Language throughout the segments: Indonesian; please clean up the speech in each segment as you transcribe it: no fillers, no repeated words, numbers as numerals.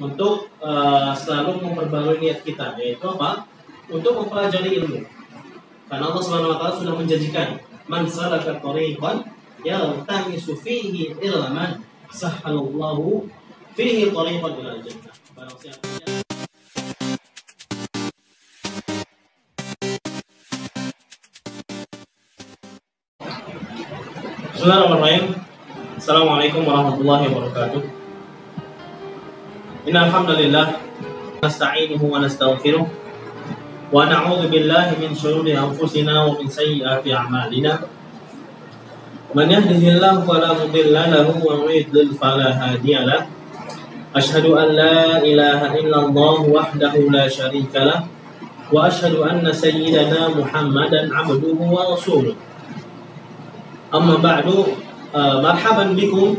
untuk selalu memperbarui niat kita, yaitu apa? Untuk mempelajari ilmu. Karena Allah Subhanahu wa taala sudah menjanjikan, "Man salaka thariqan yaltamisu fihi ilman, sahhalallahu fihi thariqan ilal jannah." Barang siapa Bismillahirrahmanirrahim. Assalamualaikum warahmatullahi wabarakatuh. Innal hamdalillah nasta'inuhu wa nastaghfiruh wa na'udzu billahi min shururi anfusina wa min sayyiati a'malina. Man yahdihillahu fala mudilla lahu wa man yudlil fala hadiya lahu. Asyhadu an la ilaha illallah wahdahu la syarika lah wa asyhadu anna sayyidana Muhammadan 'abduhu wa rasuluh. Amma ba'du, marhaban bikum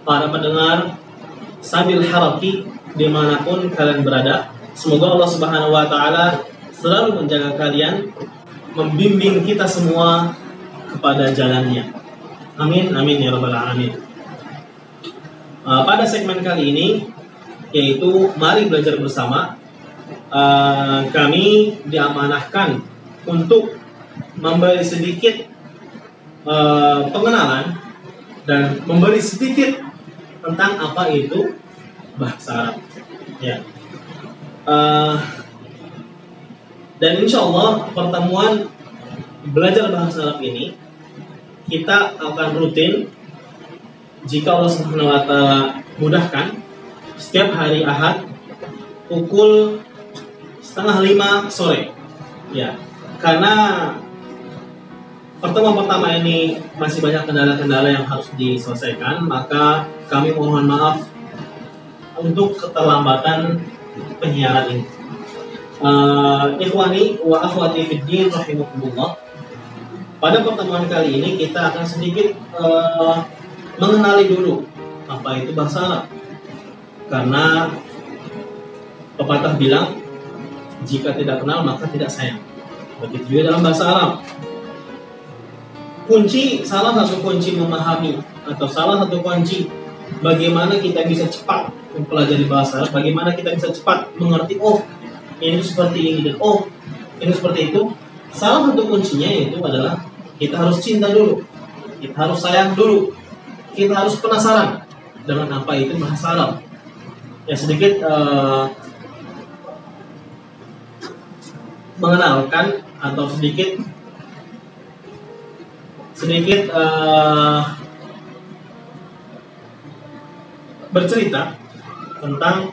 para pendengar Sabil Haraki dimanapun kalian berada. Semoga Allah Subhanahu wa taala selalu menjaga kalian, membimbing kita semua kepada jalannya. Amin, amin ya rabbal alamin. Pada segmen kali ini, yaitu Mari Belajar Bersama, kami diamanahkan untuk memberi sedikit pengenalan dan memberi sedikit tentang apa itu bahasa Arab. Ya. Dan insya Allah pertemuan belajar bahasa Arab ini kita akan rutin jika Allah Subhanahu wa taala mudahkan setiap hari Ahad pukul 4:30 sore. Ya. Karena pertemuan pertama ini masih banyak kendala-kendala yang harus diselesaikan, maka kami mohon maaf untuk keterlambatan penyiaran ini. Ikhwani wa akhwati fid din rahimakumullah. Pada pertemuan kali ini kita akan sedikit mengenali dulu apa itu bahasa Arab. Karena pepatah bilang, jika tidak kenal maka tidak sayang. Begitu juga dalam bahasa Arab. Salah satu kunci memahami atau salah satu kunci bagaimana kita bisa cepat mempelajari bahasa Arab, bagaimana kita bisa cepat mengerti, oh ini seperti ini dan oh ini seperti itu. Salah satu kuncinya itu adalah kita harus cinta dulu, kita harus sayang dulu, kita harus penasaran dengan apa itu bahasa Arab. Ya, sedikit mengenalkan atau sedikit bercerita tentang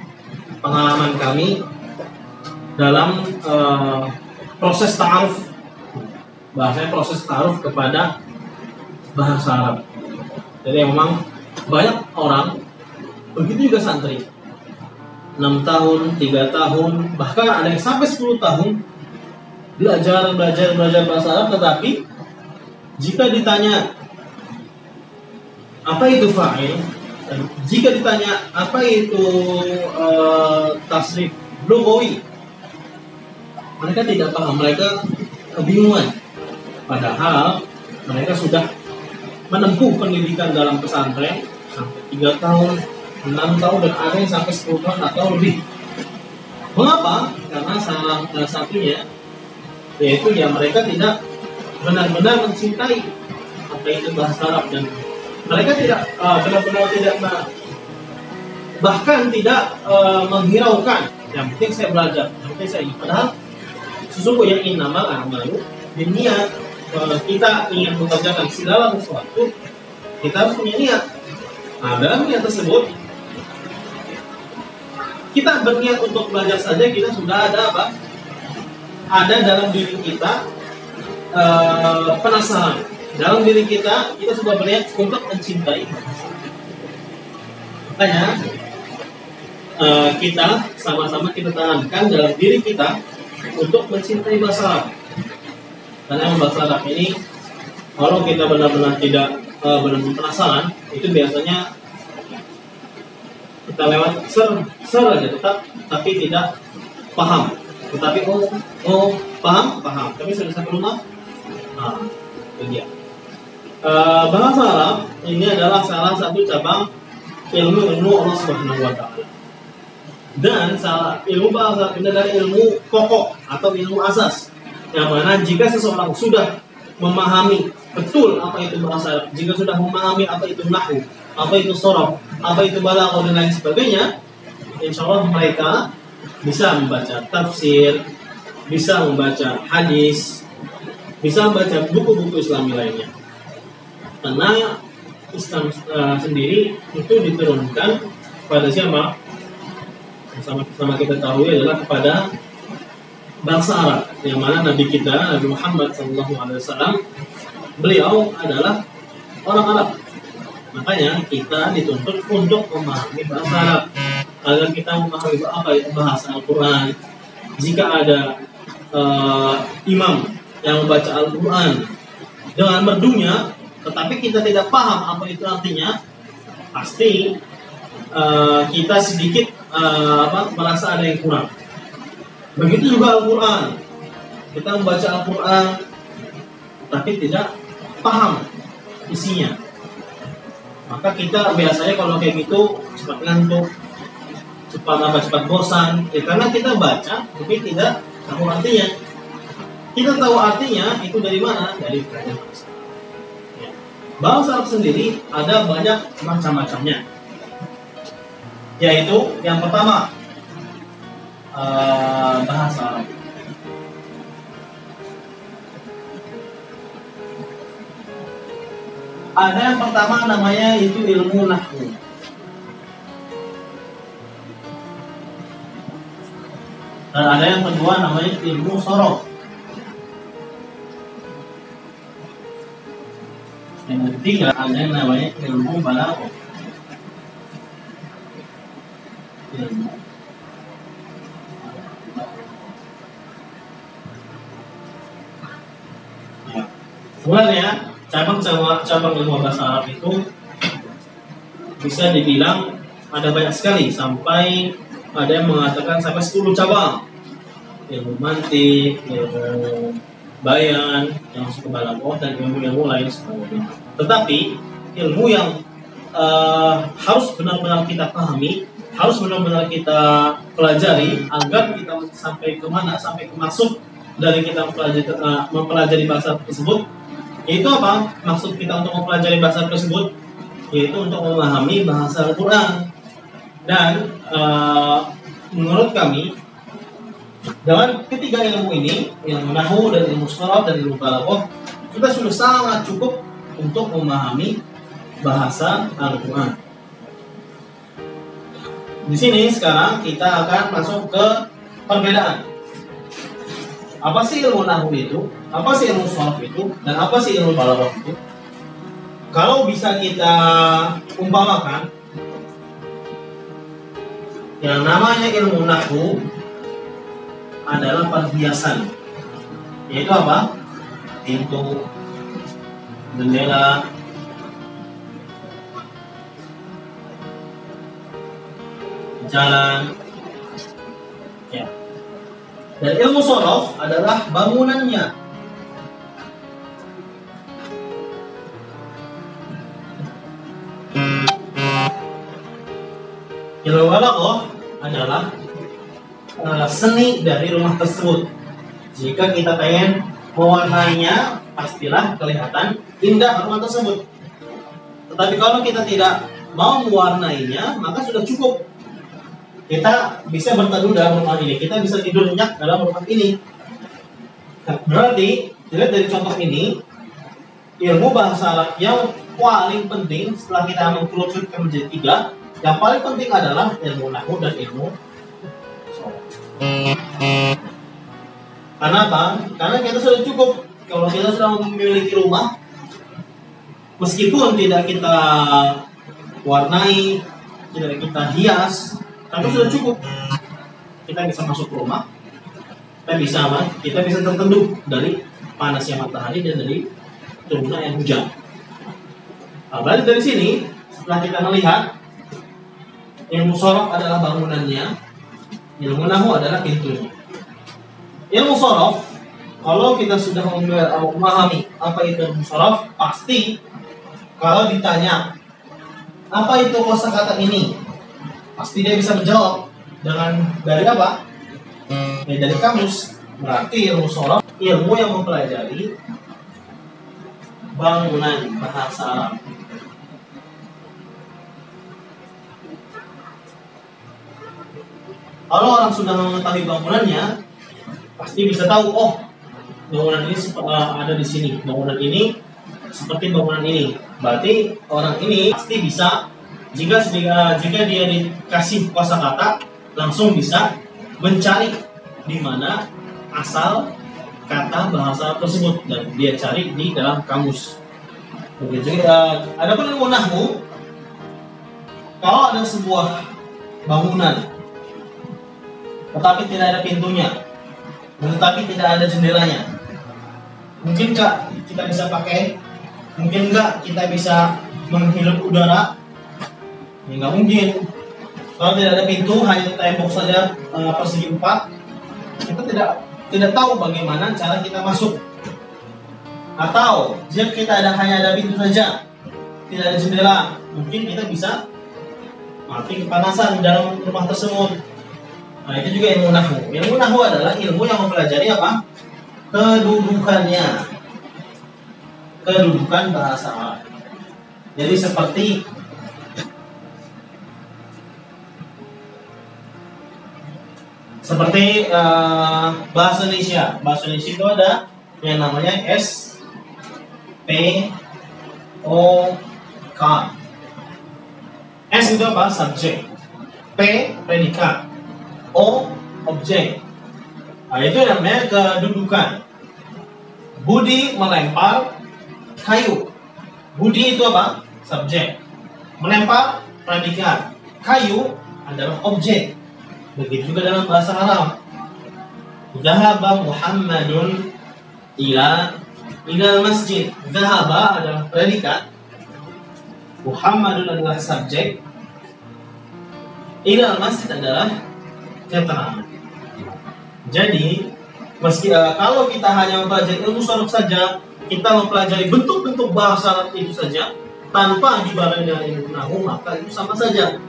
pengalaman kami dalam proses ta'aruf, bahasanya proses ta'aruf kepada bahasa Arab. Jadi memang banyak orang, begitu juga santri, 6 tahun, 3 tahun, bahkan ada yang sampai 10 tahun belajar bahasa Arab, tetapi jika ditanya apa itu fa'il, dan jika ditanya apa itu tasrif lughawi, mereka tidak paham, mereka kebingungan. Padahal mereka sudah menempuh pendidikan dalam pesantren sampai 3 tahun, 6 tahun, dan ada yang sampai 10 tahun atau lebih. Mengapa? Karena salah satunya yaitu ya mereka tidak benar-benar mencintai apa itu bahasa Arab, dan mereka tidak benar-benar tidak bahkan tidak menghiraukan. Yang penting saya belajar, yang penting saya ingat. Padahal sesungguhnya innamal a'malu binniyat. Kita ingin mengerjakan segala sesuatu, kita harus punya niat. Nah, dalam niat tersebut kita berniat untuk belajar saja, kita sudah ada apa? Ada dalam diri kita penasaran, dalam diri kita sudah berniat untuk mencintai. Makanya kita sama-sama kita tanamkan dalam diri kita untuk mencintai bahasa Arab. Karena bahasa Arab ini, kalau kita benar-benar tidak benar-benar penasaran, itu biasanya kita lewat ser aja tapi tidak paham. Tetapi paham, tapi sudah sampai rumah. Nah, itu dia. Bahasa Arab ini adalah salah satu cabang ilmu Allah Subhanahu wa taala. Dan ilmu bahasa Arab ini adalah ilmu pokok atau ilmu asas, yang mana jika seseorang sudah memahami betul apa itu bahasa Arab, jika sudah memahami apa itu nahwu, apa itu sorof, apa itu balaghah dan lain sebagainya, insya Allah mereka bisa membaca tafsir, bisa membaca hadis, bisa membaca buku-buku Islami lainnya. Karena Islam sendiri itu diturunkan pada siapa? Sama kita tahu adalah kepada bangsa Arab, yang mana Nabi kita Nabi Muhammad SAW beliau adalah orang Arab. Makanya kita dituntut untuk memahami bahasa Arab agar kita memahami apa itu bahasa Al-Quran. Jika ada imam yang membaca Al-Quran dengan merdunya, tetapi kita tidak paham apa itu artinya, pasti kita sedikit merasa ada yang kurang. Begitu juga Al-Quran, kita membaca Al-Quran tapi tidak paham isinya, maka kita biasanya kalau kayak gitu cepat ngantuk, cepat bosan, karena kita baca tapi tidak tahu artinya. Kita tahu artinya itu dari mana? Dari pelajaran bahasa. Bahasa Arab sendiri ada banyak macam-macamnya, yaitu yang pertama bahasa Arab. Ada yang pertama namanya itu ilmu nahwu. Dan ada yang kedua namanya ilmu sorof. Yang ketiga ada yang namanya ilmu balaghah. Sebenarnya cabang ilmu bahasa Arab itu bisa dibilang ada banyak sekali, sampai ada yang mengatakan sampai 10 cabang. Ilmu mantik, ilmu bayan, yang masuk ke balaghah, dan ilmu-ilmu lain sebagainya. Tetapi ilmu yang harus benar-benar kita pahami, harus benar-benar kita pelajari agar kita sampai kemana, sampai ke maksud dari kita mempelajari bahasa tersebut. Yaitu apa? Maksud kita untuk mempelajari bahasa tersebut yaitu untuk memahami bahasa Al-Quran. Dan menurut kami, dengan ketiga ilmu ini, ilmu nahwu dan ilmu sorof dan ilmu balaghah, kita sudah sangat cukup untuk memahami bahasa Al-Quran. Di sini sekarang kita akan masuk ke perbedaan. Apa sih ilmu nahwu itu? Apa sih ilmu sorof itu? Dan apa sih ilmu balaghah itu? Kalau bisa kita umpamakan, yang namanya ilmu nahwu adalah perhiasan. Yaitu apa? Pintu, jendela, jalan. Ya. Dan ilmu sorof adalah bangunannya. Ilmu balaghah adalah seni dari rumah tersebut. Jika kita pengen mewarnainya, pastilah kelihatan indah rumah tersebut. Tetapi kalau kita tidak mau mewarnainya, maka sudah cukup. Kita bisa berteduh dalam rumah ini, kita bisa tidur nyenyak dalam rumah ini. Berarti, dilihat dari contoh ini, ilmu bahasa Arab yang paling penting setelah kita mengkerucutkan menjadi 3, yang paling penting adalah ilmu nahwu dan ilmu sorof. Karena apa? Karena kita sudah cukup. Kalau kita sudah memiliki rumah, meskipun tidak kita warnai, tidak kita hias, tapi sudah cukup. Kita bisa masuk rumah, kita bisa terteduh dari panasnya matahari dan dari turunnya yang hujan. Berarti dari sini, setelah kita melihat ilmu sorof adalah bangunannya, ilmu nahwu adalah pintunya. Ilmu sorof, kalau kita sudah memahami apa itu ilmu sorof, pasti kalau ditanya apa itu kosakata ini, pasti dia bisa menjawab. dari apa? Ya, dari kamus. Berarti ilmu sorof ilmu yang mempelajari bangunan bahasa Arab. Kalau orang sudah mengetahui bangunannya, pasti bisa tahu, oh, bangunan ini ada di sini, bangunan ini seperti bangunan ini. Berarti orang ini pasti bisa, jika dia dikasih kosakata, langsung bisa mencari di mana asal kata bahasa tersebut dan dia cari di dalam kamus. Begitu. Adapun ilmu nahwu, kalau ada sebuah bangunan tetapi tidak ada pintunya, tetapi tidak ada jendelanya, mungkinkah kita bisa pakai? Mungkin nggak kita bisa menghirup udara? Ya, nggak mungkin. Kalau tidak ada pintu, hanya tembok saja persegi 4, kita tidak tahu bagaimana cara kita masuk. Atau jika kita hanya ada pintu saja, tidak ada jendela, mungkin kita bisa mati kepanasan di dalam rumah tersebut. Nah, itu juga ilmu nahwu. Ilmu nahwu adalah ilmu yang mempelajari apa? Kedudukan bahasa Arab. Jadi seperti bahasa Indonesia. Bahasa Indonesia itu ada yang namanya S P O K. S itu apa? Subjek. P predikat. O objek. Nah, itu namanya kedudukan. Budi melempar kayu. Budi itu apa? Subjek. Melempar predikat. Kayu adalah objek. Begitu juga dalam bahasa Arab. Zahaba Muhammadun ila masjid. Zahaba adalah predikat. Muhammadun adalah subjek. Ila masjid adalah keterangan. Jadi kalau kita hanya mempelajari ilmu sorof saja, kita mempelajari bentuk-bentuk bahasa Arab itu saja tanpa dibarengi dengan ilmu nahwu, maka itu sama saja.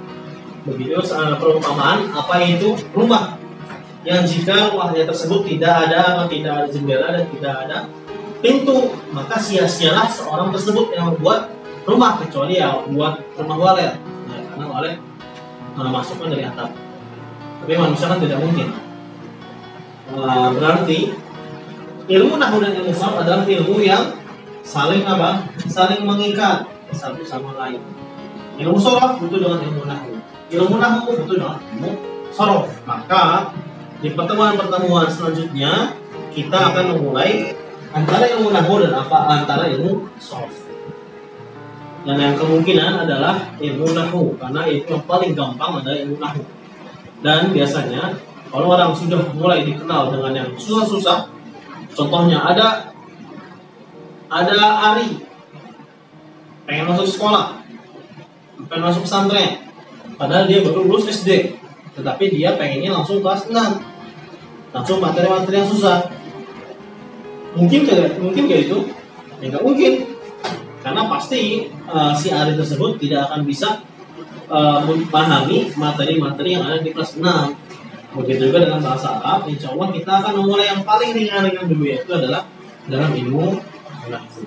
Begitu perumpamaan apa itu rumah, yang jika rumahnya tersebut tidak ada jendela dan tidak ada pintu, maka sia-sialah seorang tersebut yang membuat rumah, kecuali ya buat rumah walet, ya, karena walet masuknya dari atap. Tapi manusia kan tidak mungkin. Berarti ilmu nahwu dan ilmu sorof adalah ilmu yang saling mengikat satu sama lain. Ilmu sorof butuh dengan ilmu nahwu. Ilmu nahwu butuh dengan ilmu sorof. Maka di pertemuan selanjutnya kita akan memulai antara ilmu nahwu dan antara ilmu sorof. Dan yang kemungkinan adalah ilmu nahwu, karena itu yang paling gampang adalah ilmu nahwu. Dan biasanya kalau orang sudah mulai dikenal dengan yang susah-susah, contohnya ada Ari pengen masuk sekolah, pengen masuk pesantren, padahal dia baru lulus SD, tetapi dia pengennya langsung kelas 6, langsung materi-materi yang susah. Mungkin kayak itu? Ya nggak mungkin, karena pasti si Ari tersebut tidak akan bisa memahami materi-materi yang ada di kelas 6. Begitu juga dengan bahasa Arab. Insya Allah kita akan memulai yang paling ringan-ringan dulu, yaitu adalah dalam ilmu nahwu.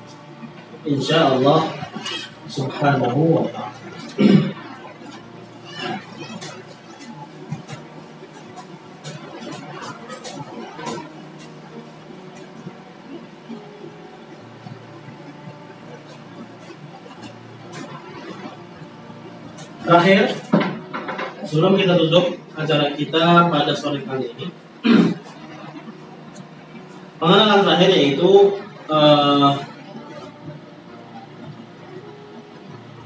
Insya Allah subhanahu wa ta'ala. Terakhir, sebelum kita tutup acara kita pada sore kali ini, pengenalan terakhir yaitu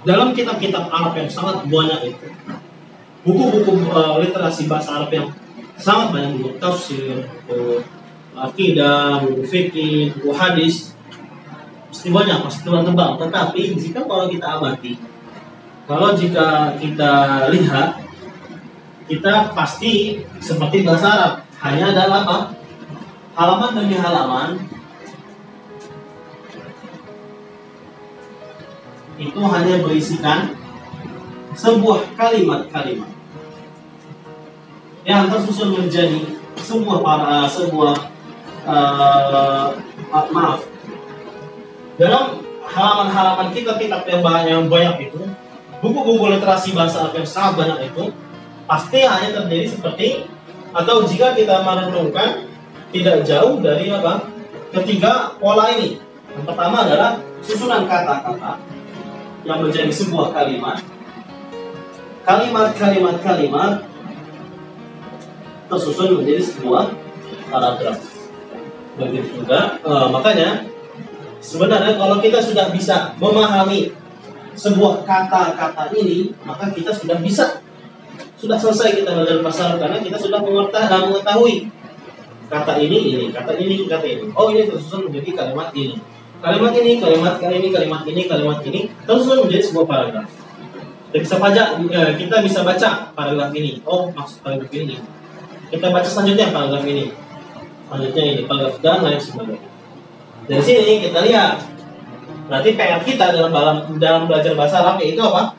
dalam kitab-kitab Arab yang sangat banyak itu, buku-buku literasi bahasa Arab yang sangat banyak, buku tafsir, buku akidah, buku fikih, buku hadis, pasti banyak, pasti tebal-tebal. Tetapi kalau kita amati, jika kita lihat, kita pasti seperti bahasa Arab, hanya ada apa? Halaman demi halaman itu hanya berisikan sebuah kalimat-kalimat. yang tersusun menjadi sebuah maaf, dalam halaman-halaman kitab-kitab yang banyak itu, buku-buku literasi bahasa Arab yang sangat banyak itu, pasti hanya terjadi seperti, atau jika kita merenungkan, tidak jauh dari ketiga pola ini. Yang pertama adalah susunan kata-kata yang menjadi sebuah kalimat, kalimat tersusun menjadi sebuah paragraf. Begitu juga, makanya sebenarnya kalau kita sudah bisa memahami sebuah kata-kata ini, maka kita sudah selesai kita belajar bahasa Arab, karena kita sudah mengetahui kata ini. Oh, ini tersusun menjadi kalimat ini. Kalimat ini tersusun menjadi sebuah paragraf. Kita bisa baca paragraf ini. Oh, maksud paragraf ini. Kita baca selanjutnya paragraf ini. Selanjutnya ini paragraf dan lain sebagainya. Dari sini kita lihat, berarti PR kita dalam belajar bahasa Arab itu apa?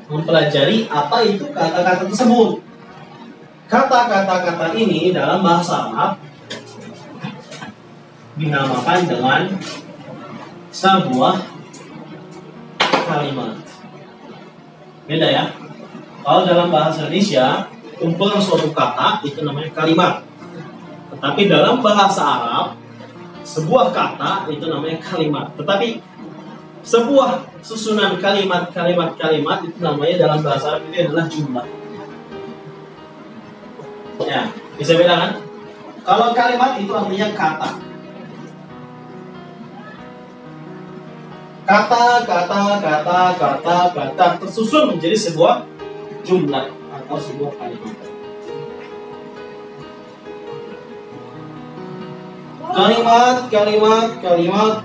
Mempelajari apa itu kata-kata tersebut. Kata-kata ini dalam bahasa Arab dinamakan dengan sebuah kalimat. Beda ya. Kalau dalam bahasa Indonesia, kumpulan suatu kata itu namanya kalimat. Tetapi dalam bahasa Arab, sebuah kata itu namanya kalimat. Tetapi sebuah susunan kalimat itu namanya dalam bahasa Arab itu adalah jumlah. Ya, bisa beda kan? Kalau kalimat itu artinya kata. Kata tersusun menjadi sebuah jumlah atau sebuah kalimat.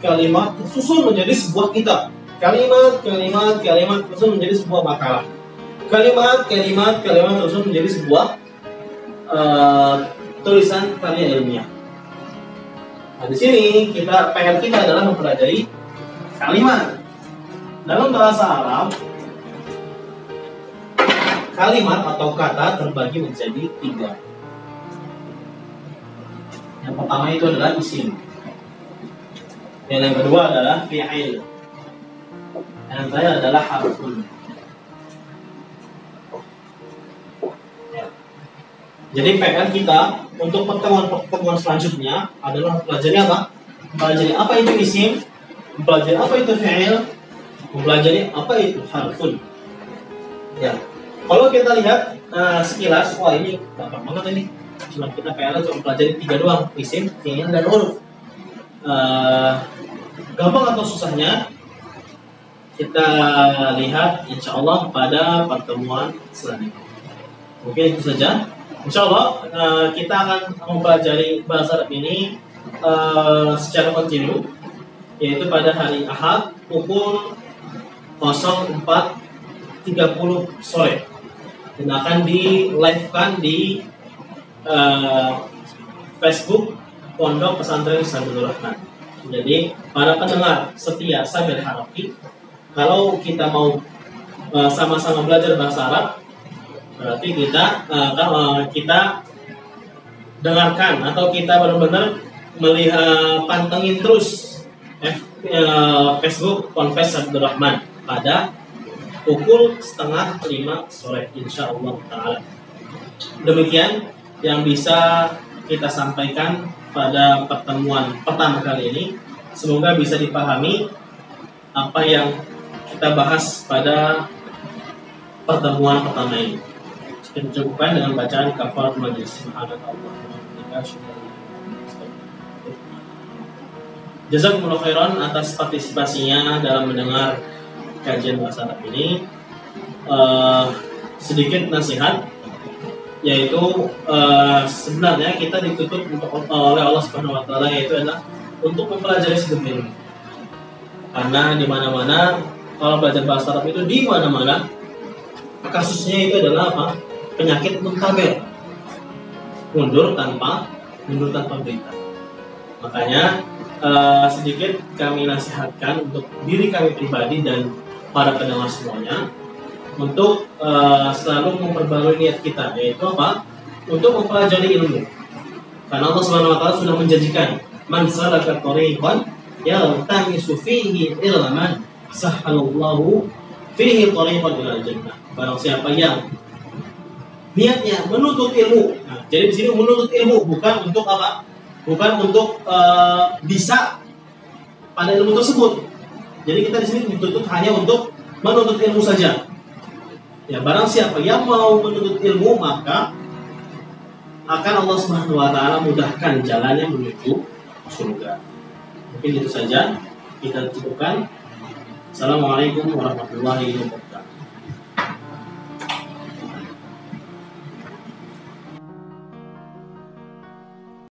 Kalimat tersusun menjadi sebuah kitab. Kalimat tersusun menjadi sebuah makalah. Kalimat tersusun menjadi sebuah tulisan karya ilmiah. Nah, di sini PR kita adalah mempelajari kalimat. Dalam bahasa Arab, kalimat atau kata terbagi menjadi 3. Yang pertama itu adalah isim. Yang kedua adalah fi'il. Yang ketiga adalah harfun. Ya. Jadi PR kita untuk pertemuan selanjutnya adalah mempelajari apa? Mempelajari apa itu isim, mempelajari apa itu fi'il, mempelajari apa itu harfun. Ya. Kalau kita lihat sekilas, wah ini gampang banget ini. Cuma kita cuma pelajari 3 doang, isim, fi'il, dan huruf. Gampang atau susahnya kita lihat insya Allah pada pertemuan selanjutnya. Mungkin itu saja. Insya Allah kita akan mempelajari bahasa Arab ini secara kontinu, yaitu pada hari Ahad pukul 04.30 sore, dan akan di-live-kan di Facebook Pondok Pesantren Sabilur Rahman. Jadi para pendengar setia Sabil Harapi, kalau kita mau sama-sama belajar bahasa Arab, berarti kita dengarkan atau kita benar-benar melihat, pantengin terus Facebook Ponpes Sabilur Rahman pada pukul 4:30 sore, insya Allah Ta'ala. Demikian yang bisa kita sampaikan pada pertemuan pertama kali ini. Semoga bisa dipahami apa yang kita bahas pada pertemuan pertama ini. Kita cukupkan dengan bacaan kafaratul majlis. Jazakumullah khairan atas partisipasinya dalam mendengar kajian bahasa Arab ini. Sedikit nasihat, yaitu sebenarnya kita dituntut oleh Allah Subhanahu wa taala, yaitu adalah untuk mempelajari sedikit ilmu. Karena di mana-mana kalau belajar bahasa Arab itu di mana-mana kasusnya itu adalah apa? Penyakit muntaber. Mundur tanpa berita. Makanya sedikit kami nasihatkan untuk diri kami pribadi dan para pendengar semuanya untuk selalu memperbarui niat kita, yaitu apa? untuk mempelajari ilmu. Karena Allah Subhanahu wa taala sudah menjanjikan, "Man salaka tariqan yaltamisu fihi ilman, sahhalallahu fihi tariqan ilal jannah." Barang siapa yang niatnya menuntut ilmu. Nah, jadi di sini menuntut ilmu bukan untuk apa? Bukan untuk bisa pada ilmu tersebut. Jadi kita di sini dituntut hanya untuk menuntut ilmu saja. Ya, barang siapa yang mau menuntut ilmu, maka akan Allah Subhanahu wa taala mudahkan jalannya menuju surga. Mungkin itu saja kita cukupkan. Assalamualaikum warahmatullahi wabarakatuh.